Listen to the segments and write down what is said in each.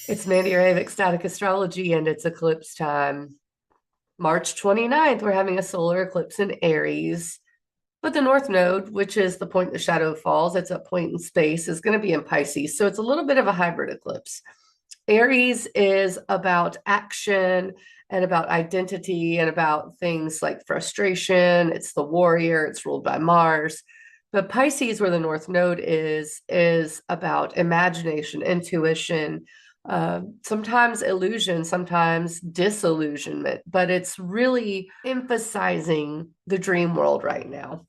It's Mandy Ray of Ecstatic Astrology, and it's eclipse time. March 29th, we're having a solar eclipse in Aries. But the North Node, which is the point the shadow falls, it's a point in space, is going to be in Pisces. So it's a little bit of a hybrid eclipse. Aries is about action and about identity and about things like frustration. It's the warrior, it's ruled by Mars. But Pisces, where the North Node is about imagination, intuition, sometimes illusion, sometimes disillusionment, but it's really emphasizing the dream world right now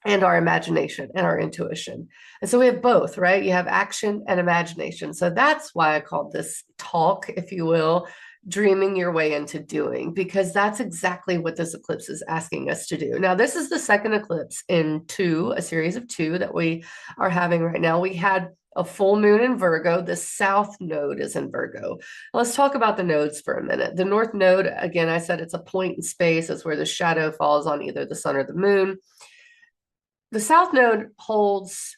and our imagination and our intuition. And so we have both, right? You have action and imagination. So that's why I called this talk, if you will, dreaming your way into doing, because that's exactly what this eclipse is asking us to do. Now, this is the second eclipse in a series of two that we are having right now. We had a full moon in Virgo. The south node is in Virgo. Let's talk about the nodes for a minute. The north node, again, I said it's a point in space. It's where the shadow falls on either the sun or the moon. The South Node holds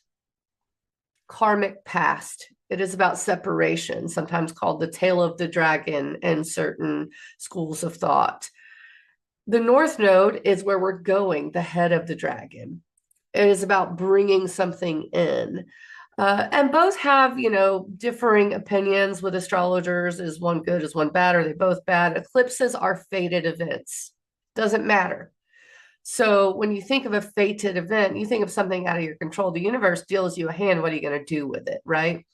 karmic past. It is about separation, sometimes called the tail of the dragon in certain schools of thought. The North Node is where we're going, the head of the dragon. It is about bringing something in. And both have, differing opinions with astrologers. Is one good? Is one bad? Are they both bad? Eclipses are fated events. Doesn't matter. So when you think of a fated event, you think of something out of your control. The universe deals you a hand. What are you going to do with it, right?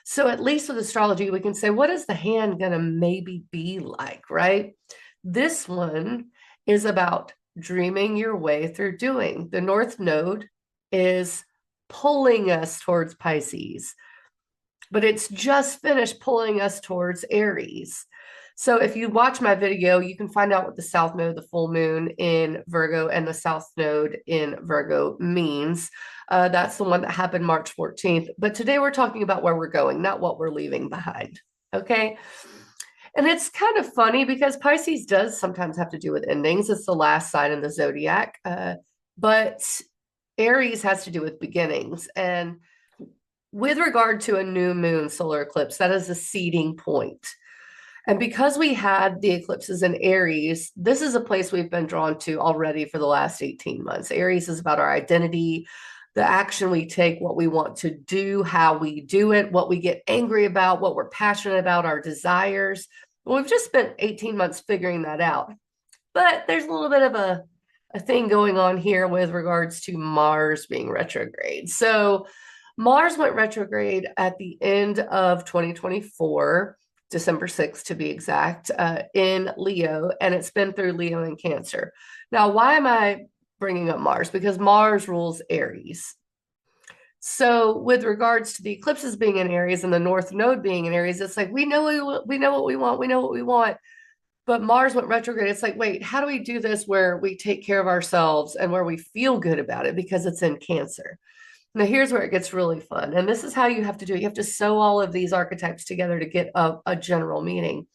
So at least with astrology, we can say, what is the hand going to maybe be like, right? This one is about dreaming your way through doing. The North Node is pulling us towards Pisces, but it's just finished pulling us towards Aries. So if you watch my video, you can find out what the South Node, the full moon in Virgo, and the South Node in Virgo means. That's the one that happened March 14th. But today we're talking about where we're going, not what we're leaving behind. Okay. And it's kind of funny because Pisces does sometimes have to do with endings. It's the last sign in the zodiac. But Aries has to do with beginnings. And with regard to a new moon solar eclipse, that is a seeding point. And because we had the eclipses in Aries, this is a place we've been drawn to already for the last 18 months. Aries is about our identity, the action we take, what we want to do, how we do it, what we get angry about, what we're passionate about, our desires. Well, we've just spent 18 months figuring that out. But there's a little bit of a thing going on here with regards to Mars being retrograde. So Mars went retrograde at the end of 2024. December 6th to be exact, in Leo, and it's been through Leo and Cancer. Now, why am I bringing up Mars? Because Mars rules Aries. So with regards to the eclipses being in Aries and the North Node being in Aries, it's like, we know what we want. But Mars went retrograde. It's like, wait, how do we do this where we take care of ourselves and where we feel good about it because it's in Cancer? Now, here's where it gets really fun. And this is how you have to do it. You have to sew all of these archetypes together to get a general meaning.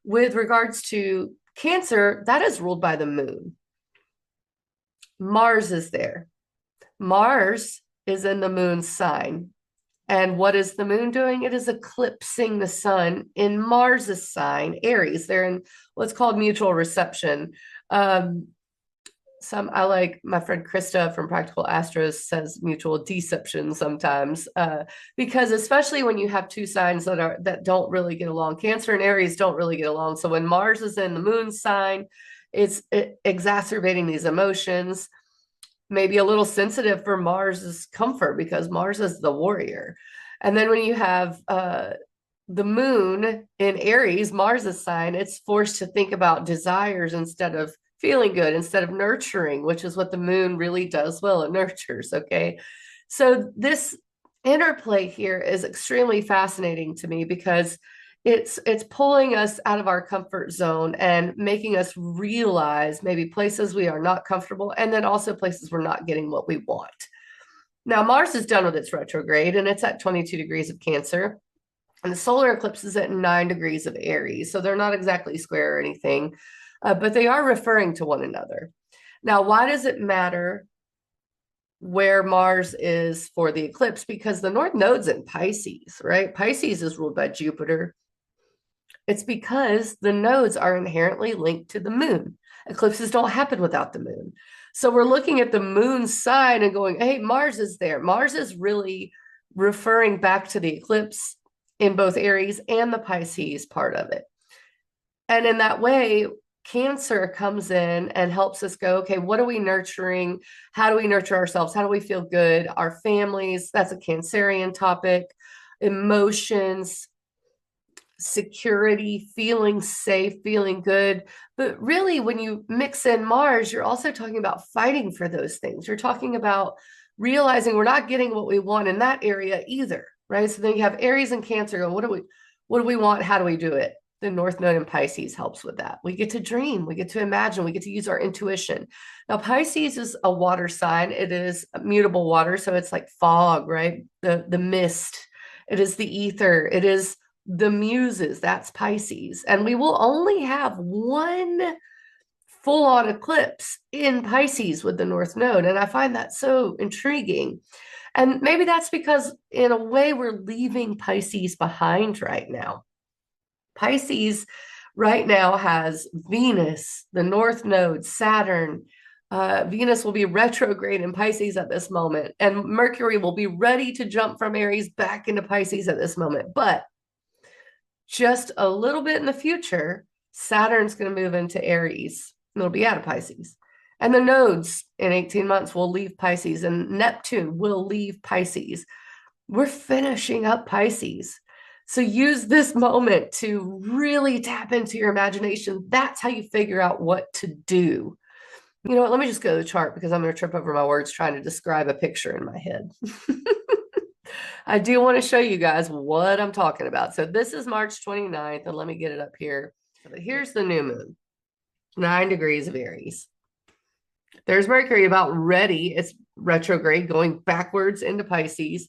With regards to Cancer, that is ruled by the moon. Mars is there. Mars is in the moon's sign. And what is the moon doing? It is eclipsing the sun in Mars's sign, Aries. They're in what's called mutual reception. I like my friend Krista from Practical Astros says mutual deception sometimes, because especially when you have two signs that don't really get along, Cancer and Aries don't really get along. So when Mars is in the moon sign, it's exacerbating these emotions, maybe a little sensitive for Mars's comfort because Mars is the warrior. And then when you have the moon in Aries, Mars's sign, it's forced to think about desires instead of feeling good, instead of nurturing, which is what the moon really does well. It nurtures. Okay. So this interplay here is extremely fascinating to me because it's pulling us out of our comfort zone and making us realize maybe places we are not comfortable, and then also places we're not getting what we want. Now, Mars is done with its retrograde and it's at 22 degrees of Cancer. And the solar eclipse is at 9 degrees of Aries. So they're not exactly square or anything, but they are referring to one another. Now, why does it matter where Mars is for the eclipse? Because the North Node's in Pisces, right? Pisces is ruled by Jupiter. It's because the nodes are inherently linked to the moon. Eclipses don't happen without the moon. So we're looking at the moon sign and going, hey, Mars is there. Mars is really referring back to the eclipse in both Aries and the Pisces part of it. And in that way, Cancer comes in and helps us go, okay, what are we nurturing? How do we nurture ourselves? How do we feel good? Our families, that's a Cancerian topic. Emotions, security, feeling safe, feeling good. But really, when you mix in Mars, you're also talking about fighting for those things. You're talking about realizing we're not getting what we want in that area either, right? So then you have Aries and Cancer going, what do we want? How do we do it? The North Node in Pisces helps with that. We get to dream, we get to imagine, we get to use our intuition. Now, Pisces is a water sign. It is mutable water, so it's like fog, right? The mist. It is the ether. It is the muses. That's Pisces. And we will only have one full-on eclipse in Pisces with the North Node. And I find that so intriguing. And maybe that's because, in a way, we're leaving Pisces behind right now. Pisces right now has Venus, the North Node, Saturn. Venus will be retrograde in Pisces at this moment, and Mercury will be ready to jump from Aries back into Pisces at this moment. But just a little bit in the future, Saturn's going to move into Aries, and it'll be out of Pisces. And the nodes in 18 months will leave Pisces, and Neptune will leave Pisces. We're finishing up Pisces. So use this moment to really tap into your imagination. That's how you figure out what to do. You know what? Let me just go to the chart because I'm going to trip over my words trying to describe a picture in my head. I do want to show you guys what I'm talking about. So this is March 29th, and let me get it up here. Here's the new moon, 9 degrees of Aries. There's Mercury about ready. It's retrograde going backwards into Pisces.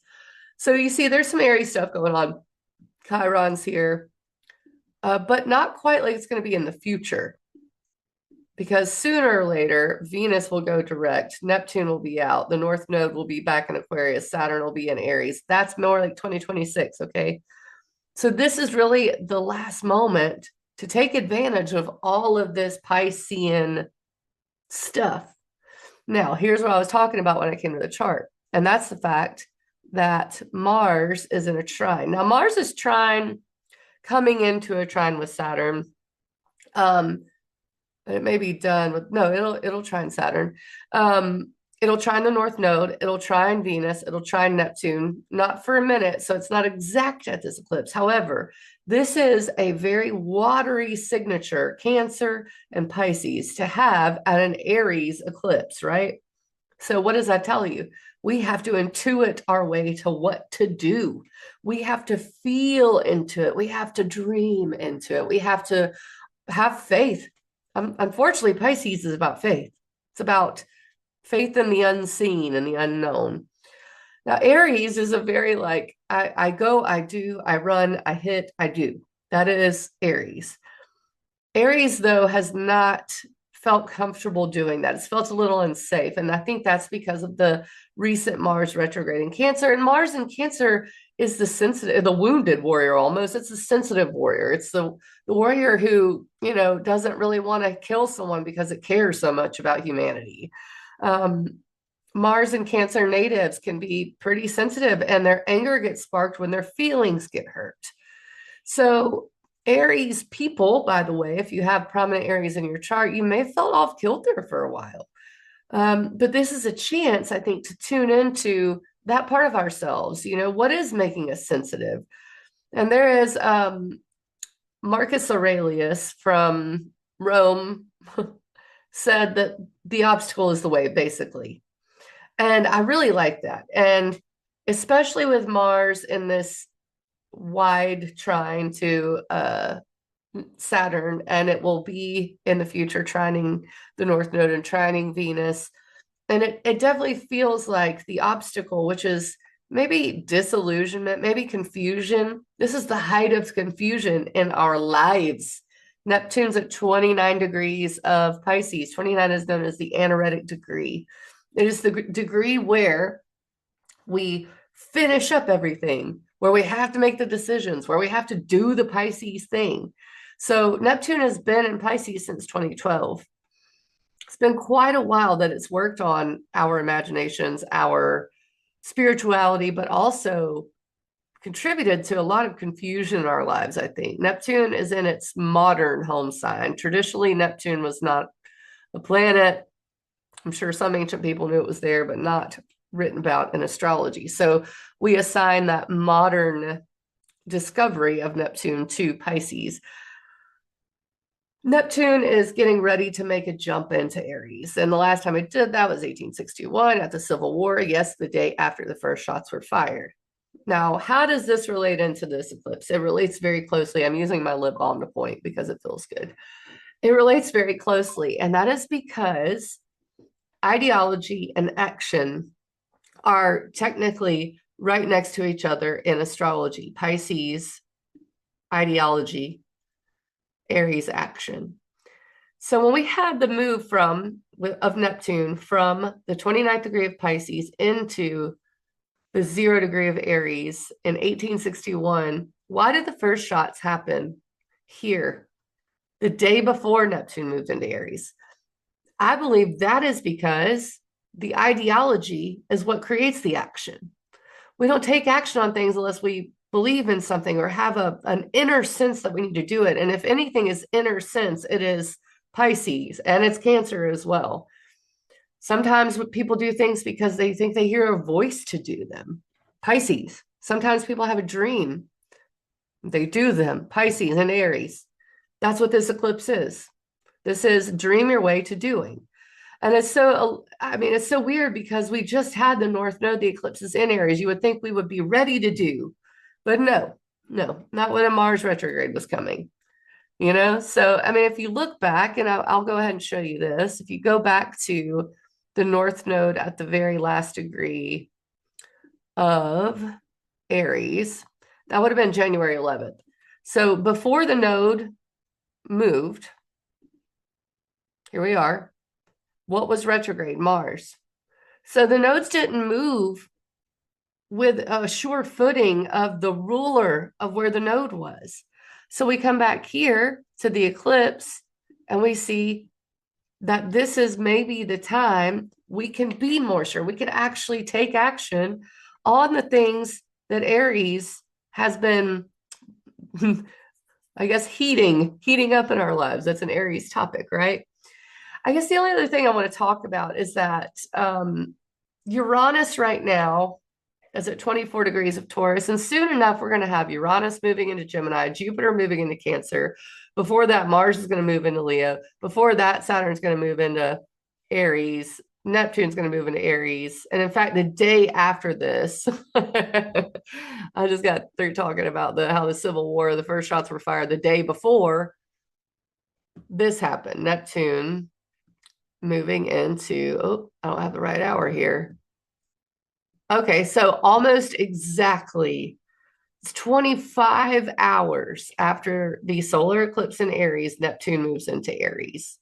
So you see there's some Aries stuff going on. Chiron's here, but not quite like it's going to be in the future, because sooner or later Venus will go direct, Neptune will be out, the North Node will be back in Aquarius, Saturn will be in Aries. That's more like 2026. Okay, so this is really the last moment to take advantage of all of this Piscean stuff. Now, here's what I was talking about when I came to the chart, and that's the fact that Mars is in a trine. Now, Mars is trine coming into a trine with Saturn. It may be done with, no, it'll trine Saturn. It'll trine the North Node, it'll trine Venus, it'll trine Neptune, not for a minute, so it's not exact at this eclipse. However, this is a very watery signature, Cancer and Pisces, to have at an Aries eclipse, right? So what does that tell you? We have to intuit our way to what to do. We have to feel into it. We have to dream into it. We have to have faith. Unfortunately, Pisces is about faith. It's about faith in the unseen and the unknown. Now, Aries is a very like, I go, I do, I run, I hit, I do. That is Aries. Aries, though, has not felt comfortable doing that. It's felt a little unsafe. And I think that's because of the recent Mars retrograde in Cancer. And Mars in Cancer is the sensitive, the wounded warrior almost. It's the sensitive warrior. It's the warrior who, doesn't really want to kill someone because it cares so much about humanity. Mars and Cancer natives can be pretty sensitive, and their anger gets sparked when their feelings get hurt. So Aries people, by the way, if you have prominent Aries in your chart, you may have felt off kilter for a while. But this is a chance, I think, to tune into that part of ourselves. What is making us sensitive? And there is Marcus Aurelius from Rome said that the obstacle is the way, basically. And I really like that. And especially with Mars in this wide trine to Saturn, and it will be in the future trining the North Node and trining Venus. And it definitely feels like the obstacle, which is maybe disillusionment, maybe confusion. This is the height of confusion in our lives. Neptune's at 29 degrees of Pisces. 29 is known as the anaretic degree. It is the degree where we finish up everything. where we have to make the decisions, where we have to do the Pisces thing. So Neptune has been in Pisces since 2012. It's been quite a while that it's worked on our imaginations, our spirituality, but also contributed to a lot of confusion in our lives, I think. Neptune is in its modern home sign. Traditionally, Neptune was not a planet. I'm sure some ancient people knew it was there, but not written about in astrology. So we assign that modern discovery of Neptune to Pisces. Neptune is getting ready to make a jump into Aries. And the last time it did that was 1861 at the Civil War. Yes, the day after the first shots were fired. Now, how does this relate into this eclipse? It relates very closely. I'm using my lip balm to point because it feels good. It relates very closely, and that is because ideology and action are technically right next to each other in astrology. Pisces, ideology, Aries, action. So when we had the move of Neptune from the 29th degree of Pisces into the 0 degree of Aries in 1861, why did the first shots happen here the day before Neptune moved into Aries? I believe that is because the ideology is what creates the action. We don't take action on things unless we believe in something or have an inner sense that we need to do it. And if anything is inner sense, it is Pisces, and it's Cancer as well. Sometimes people do things because they think they hear a voice to do them. Pisces. Sometimes people have a dream. They do them. Pisces and Aries. That's what this eclipse is. This is dream your way to doing. And it's so weird because we just had the North Node, the eclipses in Aries. You would think we would be ready to do, but no, not when a Mars retrograde was coming. So if you look back, and I'll go ahead and show you this. If you go back to the North Node at the very last degree of Aries, that would have been January 11th. So before the node moved, here we are. What was retrograde? Mars. So the nodes didn't move with a sure footing of the ruler of where the node was. So we come back here to the eclipse and we see that this is maybe the time we can be more sure. We can actually take action on the things that Aries has been, I guess, heating up in our lives. That's an Aries topic, right? I guess the only other thing I want to talk about is that Uranus right now is at 24 degrees of Taurus, and soon enough we're going to have Uranus moving into Gemini, Jupiter moving into Cancer. Before that, Mars is going to move into Leo. Before that, Saturn's going to move into Aries. Neptune's going to move into Aries. And in fact, the day after this, I just got through talking about how the Civil War, the first shots were fired. The day before this happened, Neptune moving into, I don't have the right hour here. Okay, so almost exactly, it's 25 hours after the solar eclipse in Aries, Neptune moves into Aries.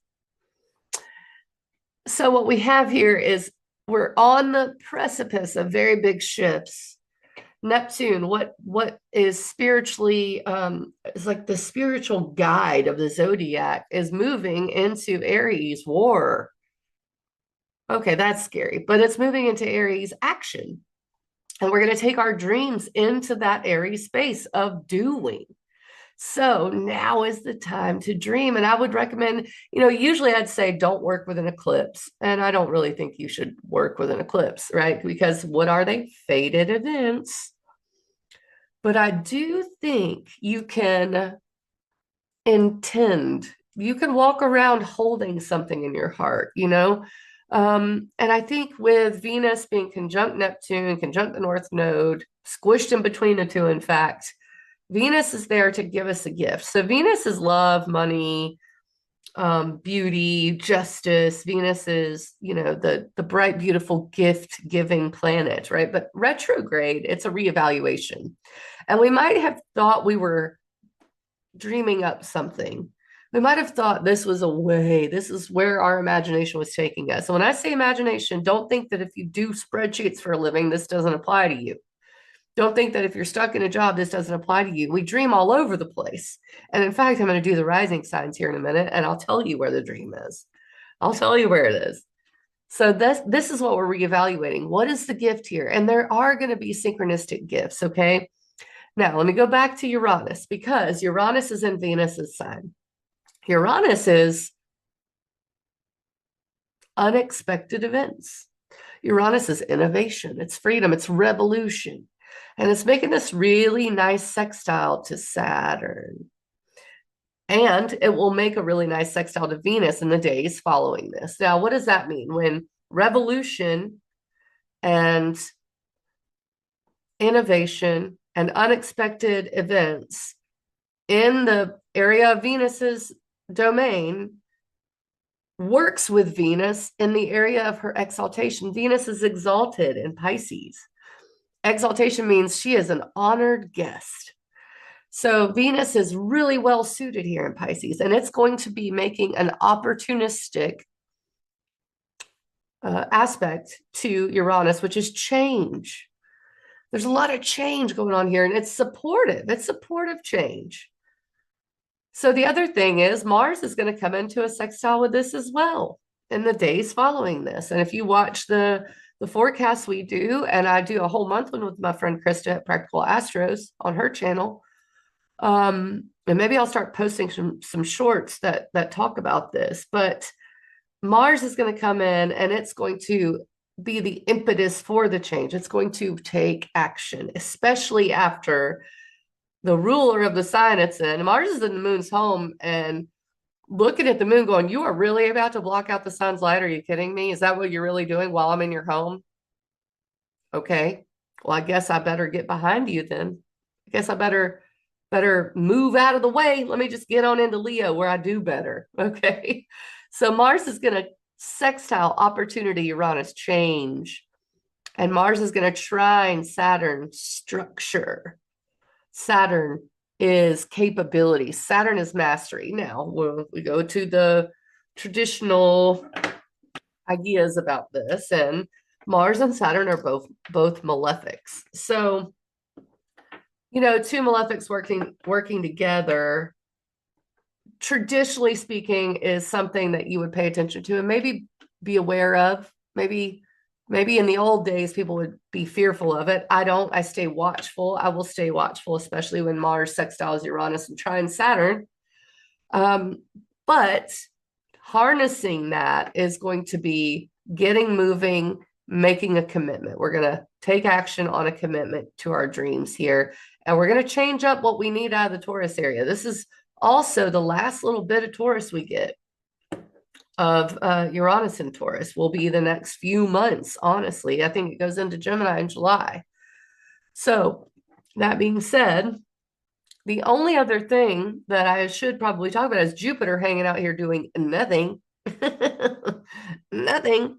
So what we have here is we're on the precipice of very big shifts. Neptune, what is spiritually is like the spiritual guide of the zodiac, is moving into Aries war. Okay, that's scary, but it's moving into Aries action. And we're going to take our dreams into that Aries space of doing. So now is the time to dream. And I would recommend, usually I'd say don't work with an eclipse. And I don't really think you should work with an eclipse, right? Because what are they? Fated events. But I do think you can intend, you can walk around holding something in your heart, and I think with Venus being conjunct Neptune, conjunct the North Node, squished in between the two, in fact, Venus is there to give us a gift. So Venus is love, money, beauty, justice. Venus is, the bright, beautiful gift-giving planet, right? But retrograde, it's a reevaluation. And we might have thought we were dreaming up something. We might have thought this was this is where our imagination was taking us. So when I say imagination, don't think that if you do spreadsheets for a living, this doesn't apply to you. Don't think that if you're stuck in a job, this doesn't apply to you. We dream all over the place. And in fact, I'm going to do the rising signs here in a minute, and I'll tell you where the dream is. I'll tell you where it is. So this is what we're reevaluating. What is the gift here? And there are going to be synchronistic gifts, okay? Now, let me go back to Uranus because Uranus is in Venus's sign. Uranus is unexpected events. Uranus is innovation, it's freedom, it's revolution. And it's making this really nice sextile to Saturn. And it will make a really nice sextile to Venus in the days following this. Now, what does that mean? When revolution and innovation and unexpected events in the area of Venus's domain works with Venus in the area of her exaltation. Venus is exalted in Pisces. Exaltation means she is an honored guest. So Venus is really well suited here in Pisces, and it's going to be making an opportunistic aspect to Uranus, which is change. There's a lot of change going on here, and it's supportive. It's supportive change. So the other thing is Mars is going to come into a sextile with this as well in the days following this. And if you watch the forecasts we do, and I do a whole month one with my friend Krista at Practical Astros on her channel, and maybe I'll start posting some shorts that talk about this. But Mars is going to come in, and it's going to be the impetus for the change. It's going to take action, especially after the ruler of the sign it's in. Mars is in the moon's home and looking at the moon going, you are really about to block out the sun's light? Are you kidding me? Is that what you're really doing while I'm in your home? Okay. Well, I guess I better get behind you then. I guess I better move out of the way. Let me just get on into Leo where I do better. Okay. So Mars is going to sextile opportunity Uranus change. And Mars is going to trine Saturn structure. Saturn is capability. Saturn is mastery. Now, when we go to the traditional ideas about this, and Mars and Saturn are both malefics. So, you know, two malefics working together, traditionally speaking, is something that you would pay attention to and maybe be aware of. Maybe in the old days, people would be fearful of it. I don't. I stay watchful. I will stay watchful, especially when Mars sextiles Uranus and trine Saturn. But harnessing that is going to be getting moving, making a commitment. We're going to take action on a commitment to our dreams here. And we're going to change up what we need out of the Taurus area. This is also the last little bit of Taurus we get of Uranus and Taurus will be the next few months, honestly. I think it goes into Gemini in July. So that being said, the only other thing that I should probably talk about is Jupiter hanging out here doing nothing. Nothing.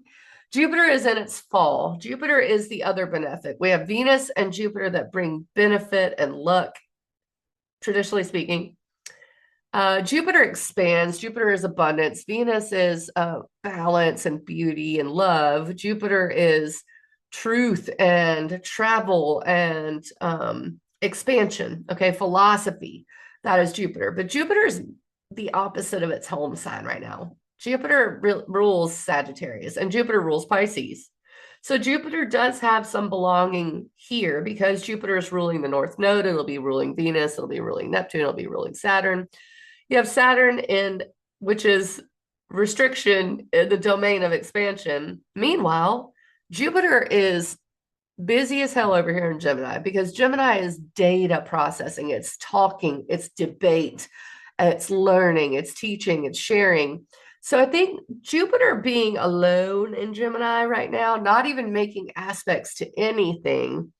Jupiter is in its fall. Jupiter is the other benefic. We have Venus and Jupiter that bring benefit and luck, traditionally speaking. Jupiter expands. Jupiter is abundance. Venus is balance and beauty and love. Jupiter is truth and travel and expansion. Okay, philosophy. That is Jupiter. But Jupiter is the opposite of its home sign right now. Jupiter rules Sagittarius and Jupiter rules Pisces. So Jupiter does have some belonging here because Jupiter is ruling the North Node. It'll be ruling Venus. It'll be ruling Neptune. It'll be ruling Saturn. You have Saturn which is restriction in the domain of expansion. Meanwhile, Jupiter is busy as hell over here in Gemini because Gemini is data processing. It's talking, it's debate, it's learning, it's teaching, it's sharing. So I think Jupiter being alone in Gemini right now, not even making aspects to anything,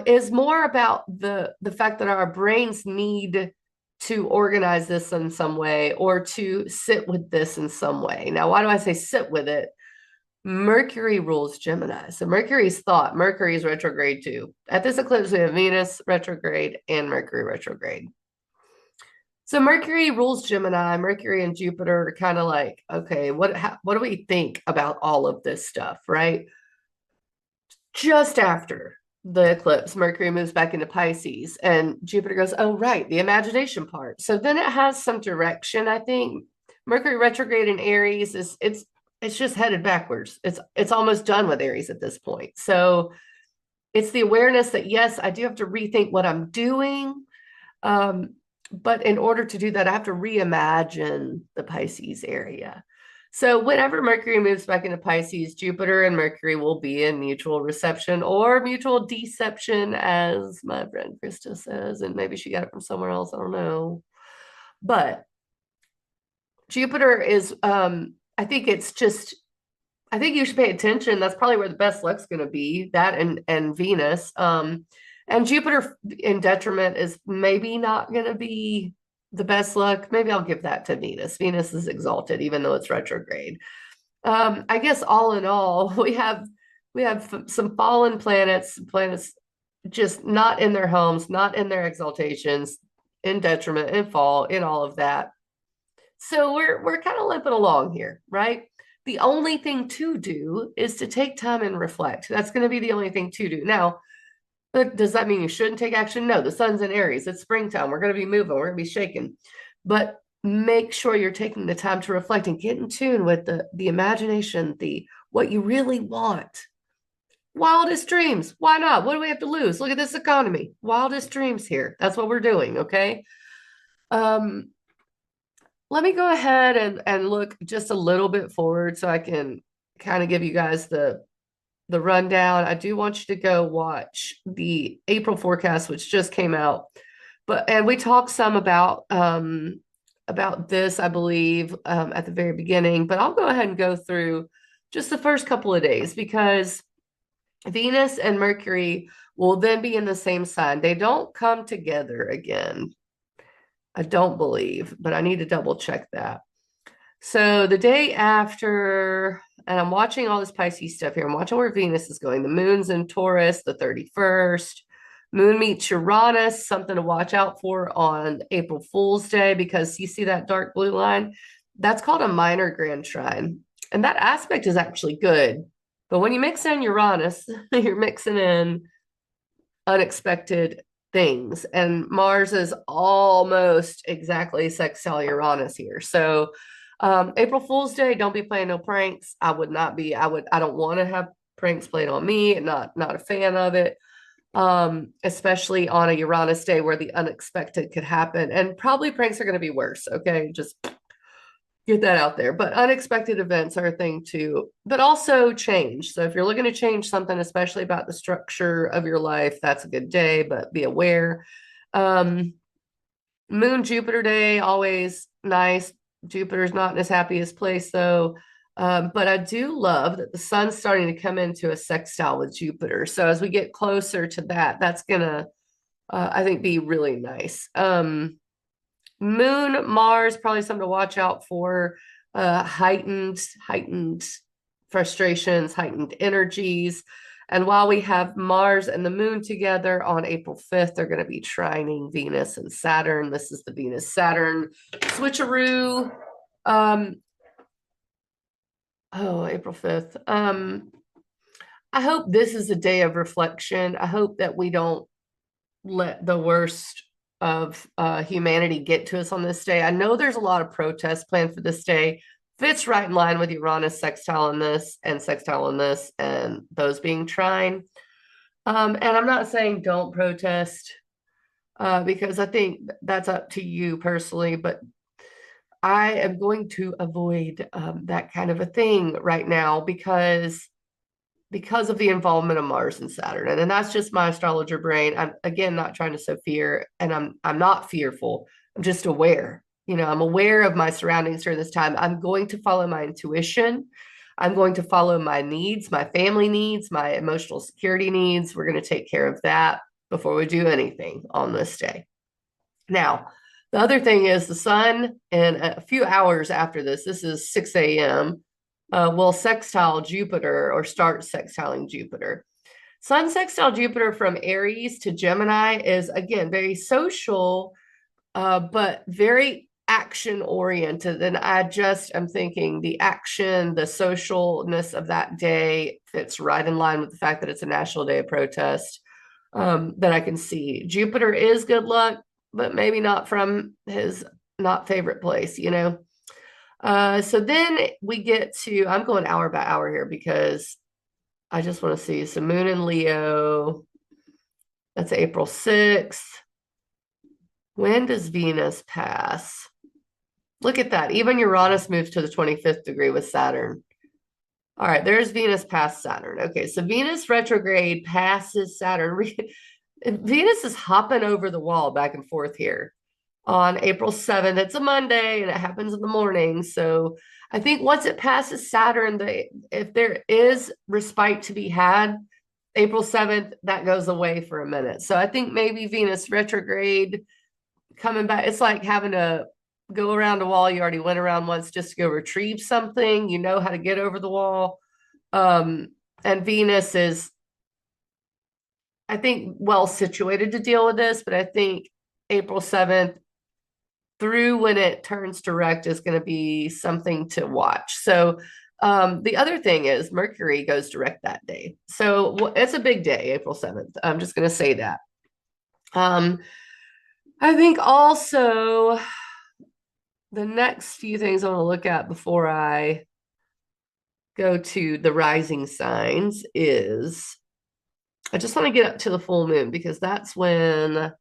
is more about the fact that our brains need to organize this in some way or to sit with this in some way. Now, why do I say sit with it? Mercury rules Gemini. So Mercury's thought. Mercury is retrograde too. At this eclipse, we have Venus retrograde and Mercury retrograde. So Mercury rules Gemini. Mercury and Jupiter are kind of like, okay, what do we think about all of this stuff, right? Just after the eclipse, Mercury moves back into Pisces, and Jupiter goes, oh, right, the imagination part. So then it has some direction, I think. Mercury retrograde in Aries it's just headed backwards. It's almost done with Aries at this point. So it's the awareness that yes, I do have to rethink what I'm doing. Um, but in order to do that, I have to reimagine the Pisces area. So whenever Mercury moves back into Pisces, Jupiter and Mercury will be in mutual reception or mutual deception, as my friend Krista says, and maybe she got it from somewhere else. I don't know. But Jupiter is, I think you should pay attention. That's probably where the best luck's going to be, that and Venus. And Jupiter in detriment is maybe not going to be the best luck. Maybe I'll give that to Venus. Venus is exalted, even though it's retrograde. I guess all in all, we have some fallen planets just not in their homes, not in their exaltations, in detriment, in fall, in all of that. So we're kind of limping along here, right? The only thing to do is to take time and reflect. That's going to be the only thing to do. Now, but does that mean you shouldn't take action? No, the sun's in Aries. It's springtime. We're going to be moving. We're going to be shaking. But make sure you're taking the time to reflect and get in tune with the imagination, the what you really want. Wildest dreams. Why not? What do we have to lose? Look at this economy. Wildest dreams here. That's what we're doing, okay? Um, let me go ahead and look just a little bit forward so I can kind of give you guys the rundown. I do want you to go watch the April forecast, which just came out. And we talked some about this, I believe, at the very beginning. But I'll go ahead and go through just the first couple of days because Venus and Mercury will then be in the same sign. They don't come together again. I don't believe, but I need to double check that. So the day after, and I'm watching all this Pisces stuff here. I'm watching where Venus is going. The moon's in Taurus, the 31st. Moon meets Uranus, something to watch out for on April Fool's Day because you see that dark blue line? That's called a minor grand trine. And that aspect is actually good. But when you mix in Uranus, you're mixing in unexpected things. And Mars is almost exactly sextile Uranus here. So April Fool's Day, don't be playing no pranks. I would not be, I don't want to have pranks played on me, not a fan of it. Especially on a Uranus day where the unexpected could happen. And probably pranks are going to be worse. Okay. Just get that out there. But unexpected events are a thing too, but also change. So if you're looking to change something, especially about the structure of your life, that's a good day, but be aware. Um, Moon Jupiter day, always nice. Jupiter's not in his happiest place though. But I do love that the sun's starting to come into a sextile with Jupiter. So as we get closer to that, that's gonna, I think, be really nice. Moon, Mars, probably something to watch out for. Heightened frustrations, heightened energies. And while we have Mars and the moon together on April 5th, they're going to be trining Venus and Saturn. This is the Venus Saturn switcheroo. April 5th. I hope this is a day of reflection. I hope that we don't let the worst of humanity get to us on this day. I know there's a lot of protests planned for this day. Fits right in line with Uranus sextile in this and sextile in this, and those being trine. And I'm not saying don't protest because I think that's up to you personally, but I am going to avoid that kind of a thing right now because of the involvement of Mars and Saturn. And that's just my astrologer brain. I'm again not trying to sow fear, and I'm not fearful. I'm just aware. You know, I'm aware of my surroundings during this time. I'm going to follow my intuition. I'm going to follow my needs, my family needs, my emotional security needs. We're going to take care of that before we do anything on this day. Now, the other thing is the sun, in a few hours after this is 6 a.m., will sextile Jupiter or start sextiling Jupiter. Sun sextile Jupiter from Aries to Gemini is, again, very social, but very action oriented. And I'm thinking the action, the socialness of that day fits right in line with the fact that it's a national day of protest. that I can see. Jupiter is good luck, but maybe not from his not favorite place, you know. So then we get to, I'm going hour by hour here because I just want to see. So Moon in Leo, that's April 6th. When does Venus pass? Look at that. Even Uranus moves to the 25th degree with Saturn. All right, there's Venus past Saturn. Okay, so Venus retrograde passes Saturn. Venus is hopping over the wall back and forth here on April 7th. It's a Monday and it happens in the morning. So I think once it passes Saturn, if there is respite to be had, April 7th, that goes away for a minute. So I think maybe Venus retrograde coming back, it's like having to go around a wall you already went around once just to go retrieve something. You know how to get over the wall. And Venus is, I think, well situated to deal with this, but I think April 7th through when it turns direct is going to be something to watch. So the other thing is Mercury goes direct that day. So it's a big day, April 7th. I'm just going to say that. I think also the next few things I want to look at before I go to the rising signs is I just want to get up to the full moon because that's when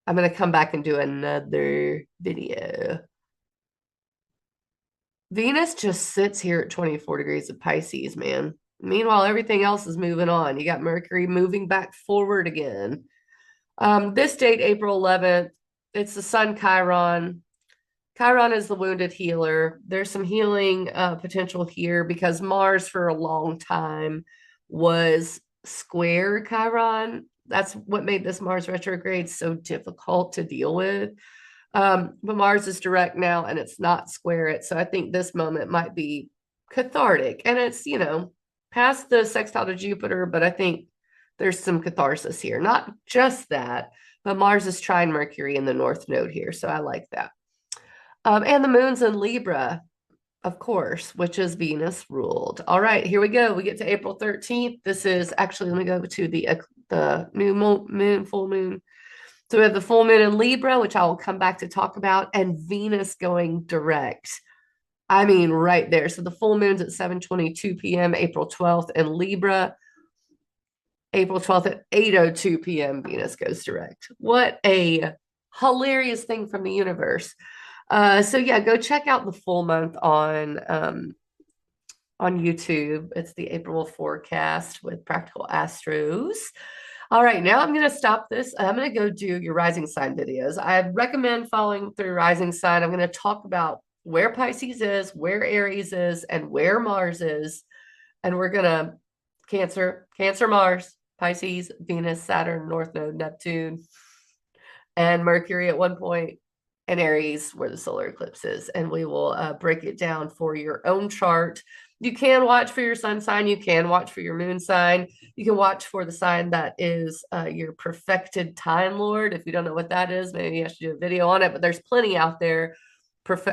I'm going to come back and do another video. Venus just sits here at 24 degrees of Pisces, man. Meanwhile, everything else is moving on. You got Mercury moving back forward again. This date, April 11th, it's the Sun Chiron. Chiron is the wounded healer. There's some healing potential here because Mars for a long time was square Chiron. That's what made this Mars retrograde so difficult to deal with. But Mars is direct now and it's not square it. So I think this moment might be cathartic. And it's, you know, past the sextile to Jupiter, but I think there's some catharsis here. Not just that, but Mars is trine Mercury in the North Node here. So I like that. And the moon's in Libra, of course, which is Venus ruled. All right, here we go. We get to April 13th. This is actually, let me go to the new moon, full moon. So we have the full moon in Libra, which I will come back to talk about, and Venus going direct. I mean, right there. So the full moon's at 7:22 p.m., April 12th, in Libra. April 12th at 8:02 p.m., Venus goes direct. What a hilarious thing from the universe. So yeah, go check out the full month on YouTube. It's the April forecast with Practical Astros. All right, now I'm going to stop this. I'm going to go do your rising sign videos. I recommend following through rising sign. I'm going to talk about where Pisces is, where Aries is, and where Mars is. And we're going to Cancer, Mars, Pisces, Venus, Saturn, North Node, Neptune, and Mercury at one point, and Aries, where the solar eclipse is. And we will break it down for your own chart. You can watch for your sun sign. You can watch for your moon sign. You can watch for the sign that is your perfected time lord. If you don't know what that is, maybe I should do a video on it, but there's plenty out there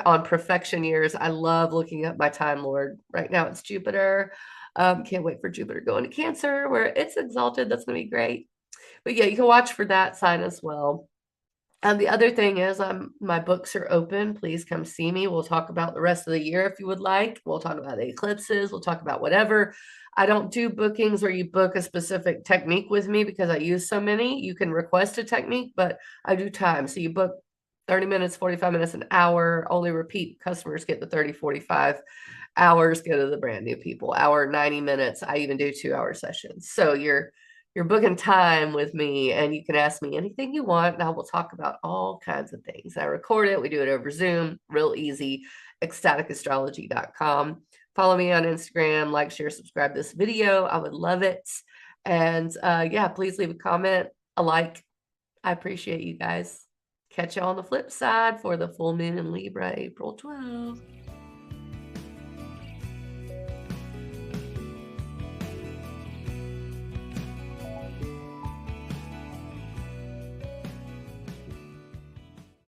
on perfection years. I love looking at my time lord. Right now it's Jupiter. Can't wait for Jupiter going to Cancer where it's exalted. That's going to be great. But yeah, you can watch for that sign as well. The other thing is my books are open. Please come see me. We'll talk about the rest of the year if you would like. We'll talk about the eclipses. We'll talk about whatever. I don't do bookings where you book a specific technique with me because I use so many. You can request a technique, but I do time. So you book 30 minutes, 45 minutes, an hour. Only repeat customers get the 30, 45 hours go to the brand new people. Hour, 90 minutes. I even do 2-hour sessions. So you're booking time with me and you can ask me anything you want and I will talk about all kinds of things. I record it. We do it over Zoom, real easy, ecstaticastrology.com. Follow me on Instagram, like, share, subscribe this video. I would love it. And yeah, please leave a comment, a like. I appreciate you guys. Catch you on the flip side for the full moon in Libra, April 12th.